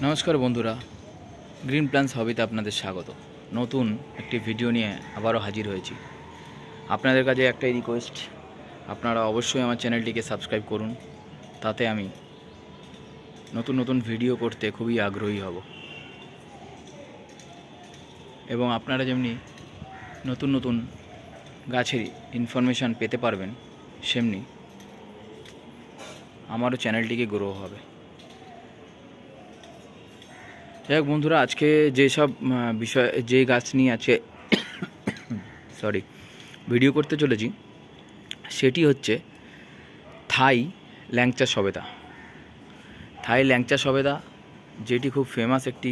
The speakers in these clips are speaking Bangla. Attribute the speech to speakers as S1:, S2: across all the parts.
S1: নমস্কার বন্ধুরা, গ্রিন প্ল্যান্স হবিতে আপনাদের স্বাগত। নতুন একটি ভিডিও নিয়ে আবারও হাজির হয়েছি। আপনাদের কাছে একটাই রিকোয়েস্ট, আপনারা অবশ্যই আমার চ্যানেলটিকে সাবস্ক্রাইব করুন। তাতে আমি নতুন নতুন ভিডিও করতে খুবই আগ্রহী হব এবং আপনারা যেমনি নতুন নতুন গাছের ইনফরমেশান পেতে পারবেন, সেমনি আমারও চ্যানেলটিকে গ্রো হবে। যাই হোক বন্ধুরা, আজকে যেসব বিষয় যে গাছ নিয়ে আছে ভিডিও করতে চলেছি, সেটি হচ্ছে থাই ল্যাংচা সবেদা। থাই ল্যাংচা সবেদা, যেটি খুব ফেমাস একটি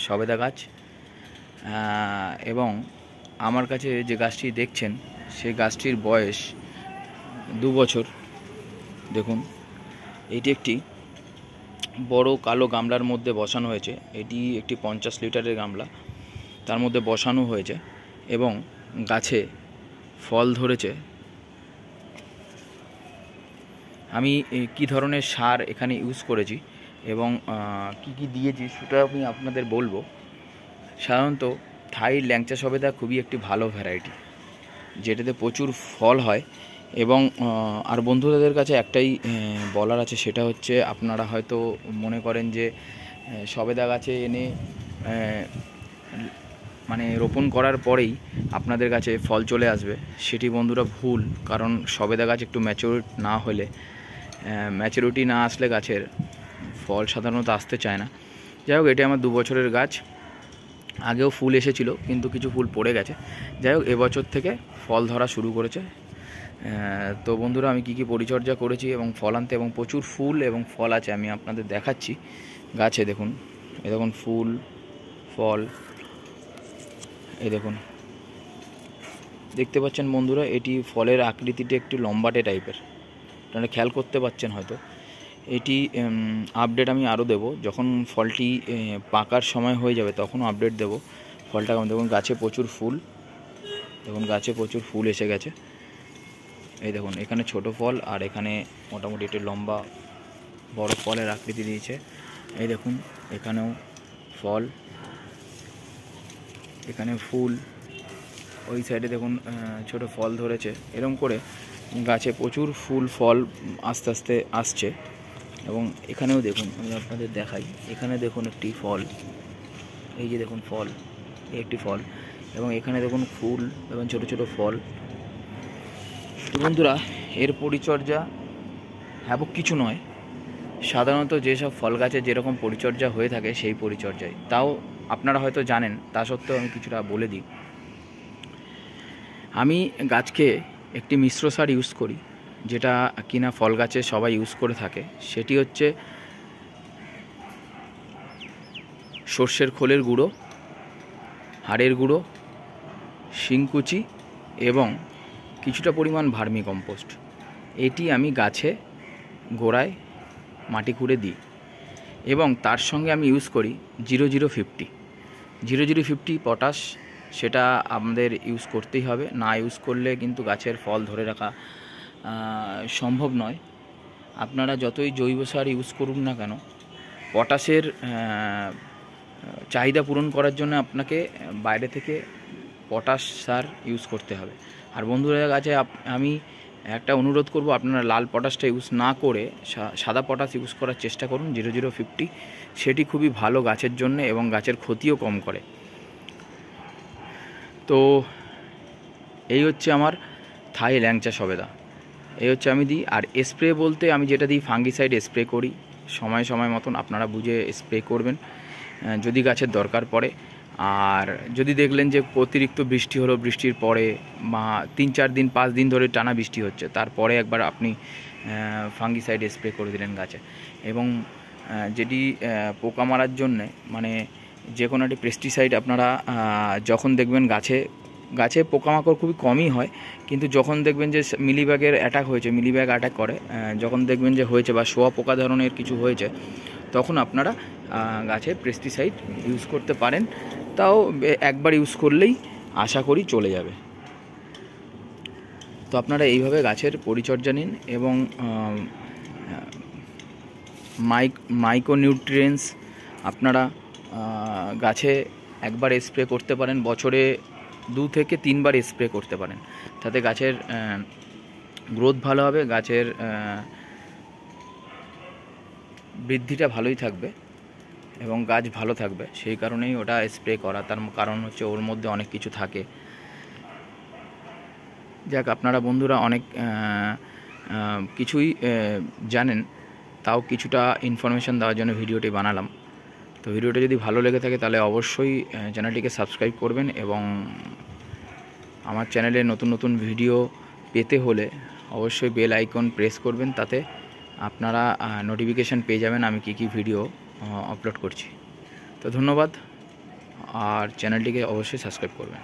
S1: সবেদা গাছ, এবং আমার কাছে যে গাছটি দেখছেন সেই গাছটির বয়স 2 বছর। দেখুন, এটি একটি বড় কালো গামলার মধ্যে বসানো হয়েছে। এটি একটি 50 লিটারের গামলা, তার মধ্যে বসানো হয়েছে এবং গাছে ফল ধরেছে। আমি কি ধরনের সার এখানে ইউজ করেছি এবং কি কি দিয়েছি সেটা আমি আপনাদের বলবো। সাধারণত থাই ল্যাংচা সবেদা খুবই একটি ভালো ভ্যারাইটি, যেটাতে প্রচুর ফল হয়। এবং আর বন্ধুদের কাছে একটাই বলার আছে, সেটা হচ্ছে আপনারা হয়তো মনে করেন যে সবেদা গাছে এনে মানে রোপণ করার পরেই আপনাদের কাছে ফল চলে আসবে। সেটি বন্ধুরা ভুল, কারণ সবেদা গাছ একটু ম্যাচুরিটি না আসলে গাছের ফল সাধারণত আসতে চায় না। যাই হোক, এটি আমার 2 বছরের গাছ। আগেও ফুল এসেছিল, কিন্তু কিছু ফুল পড়ে গেছে। যাই হোক, এবছর থেকে ফল ধরা শুরু করেছে। তো বন্ধুরা, আমি কি পরিচর্যা করেছি এবং ফল আনতে, এবং প্রচুর ফুল এবং ফল আছে, আমি আপনাদের দেখাচ্ছি গাছে। দেখুন, এই দেখুন ফুল, ফল, এই দেখুন, দেখতে পাচ্ছেন বন্ধুরা। এটি ফলের আকৃতিটি একটু লম্বাটে টাইপের, আপনারা খেয়াল করতে পাচ্ছেন হয়তো। এটি আপডেট আমি আরও দেবো, যখন ফলটি পাকার সময় হয়ে যাবে তখনও আপডেট দেবো ফলটা কেমন। দেখুন, গাছে প্রচুর ফুল, দেখুন গাছে প্রচুর ফুল এসে গেছে। এই দেখুন, এখানে ছোট ফল আর এখানে মোটামুটি একটু লম্বা বড় ফলের আকৃতি দিয়েছে। এই দেখুন, এখানেও ফল, এখানে ফুল, ওই সাইডে দেখুন ছোট ফল ধরেছে। এরকম করে গাছে প্রচুর ফুল ফল আস্তে আস্তে আসছে। এবং এখানেও দেখুন, আমি আপনাদের দেখাই, এখানে দেখুন একটি ফল, এই যে দেখুন ফল, একটি ফল, এবং এখানে দেখুন ফুল এবং ছোট ছোট ফল। তো বন্ধুরা, এর পরিচর্যা হ্যাবক কিছু নয়। সাধারণত যেসব ফল গাছের যেরকম পরিচর্যা হয়ে থাকে সেই পরিচর্যায়, তাও আপনারা হয়তো জানেন, তা সত্ত্বেও আমি কিছুটা বলে দিই। আমি গাছকে একটি মিশ্র সার ইউজ করি, যেটা কিনা ফল গাছে সবাই ইউজ করে থাকে। সেটি হচ্ছে সর্ষের খোলের গুঁড়ো, হাড়ের গুঁড়ো, শিংকুচি এবং কিছুটা পরিমাণ ভার্মি কম্পোস্ট। এটি আমি গাছে গোড়ায় মাটি খুঁড়ে দিই। এবং তার সঙ্গে আমি ইউজ করি 0050 পটাশ। সেটা আমাদের ইউজ করতেই হবে, না ইউজ করলে কিন্তু গাছের ফল ধরে রাখা সম্ভব নয়। আপনারা যতই জৈব সার ইউজ করুন না কেন, পটাশের চাহিদা পূরণ করার জন্য আপনাকে বাইরে থেকে পটাশ সার ইউজ করতে হবে। আর বন্ধুরা, কাছে আমি একটা অনুরোধ করব, আপনারা লাল পটাশটা ইউজ না করে সাদা পটাশ ইউজ করার চেষ্টা করুন, 0050। সেটি খুবই ভালো গাছের জন্য এবং গাছের ক্ষতিও কম করে। তো এই হচ্ছে আমার থাই ল্যাংচা সবেদা, এই হচ্ছে আমি দিই। আর স্প্রে বলতে আমি যেটা দিই, ফাঙ্গিসাইড স্প্রে করি সময় সময় মতন। আপনারা বুঝে স্প্রে করবেন যদি গাছের দরকার পড়ে। আর যদি দেখলেন যে অতিরিক্ত বৃষ্টি হলো, বৃষ্টির পরে বা 3-4 দিন 5 দিন ধরে টানা বৃষ্টি হচ্ছে, তারপরে একবার আপনি ফাঙ্গিসাইড স্প্রে করে দিলেন গাছে। এবং যেটি পোকা মারার জন্যে, মানে যে কোনো একটি পেস্টিসাইড আপনারা যখন দেখবেন গাছে পোকামাকড় খুবই কমই হয়, কিন্তু যখন দেখবেন যে মিলিবাগের অ্যাটাক হয়েছে, মিলিবাগ অ্যাটাক করে, যখন দেখবেন যে হয়েছে বা শোয়া পোকা ধরনের কিছু হয়েছে, তখন আপনারা গাছে পেস্টিসাইড ইউজ করতে পারেন। তাও একবার ইউজ করলেই আশা করি চলে যাবে। তো আপনারা এইভাবে গাছের পরিচর্যা নিন এবং মাইক্রোনিউট্রিয়েন্টস আপনারা গাছে একবার স্প্রে করতে পারেন, বছরে 2 থেকে 3 বার স্প্রে করতে পারেন, তাতে গাছের গ্রোথ ভালো হবে, গাছের বৃদ্ধিটা ভালোই থাকবে এবং গাছ ভালো থাকবে। সেই কারণেই ওটা স্প্রে করা, তার কারণ হচ্ছে ওর মধ্যে অনেক কিছু থাকে। যাক, আপনারা বন্ধুরা অনেক কিছুই জানেন, তাও কিছুটা ইনফরমেশান দেওয়ার জন্য ভিডিওটি বানালাম। তো ভিডিওটা যদি ভালো লেগে থাকে তাহলে অবশ্যই চ্যানেলটিকে সাবস্ক্রাইব করবেন এবং আমার চ্যানেলে নতুন নতুন ভিডিও পেতে হলে অবশ্যই বেল আইকন প্রেস করবেন, তাতে আপনারা নোটিফিকেশান পেয়ে যাবেন আমি কী কী ভিডিও আপলোড করছি। তো ধন্যবাদ, আর চ্যানেলটিকে অবশ্যই সাবস্ক্রাইব করবেন।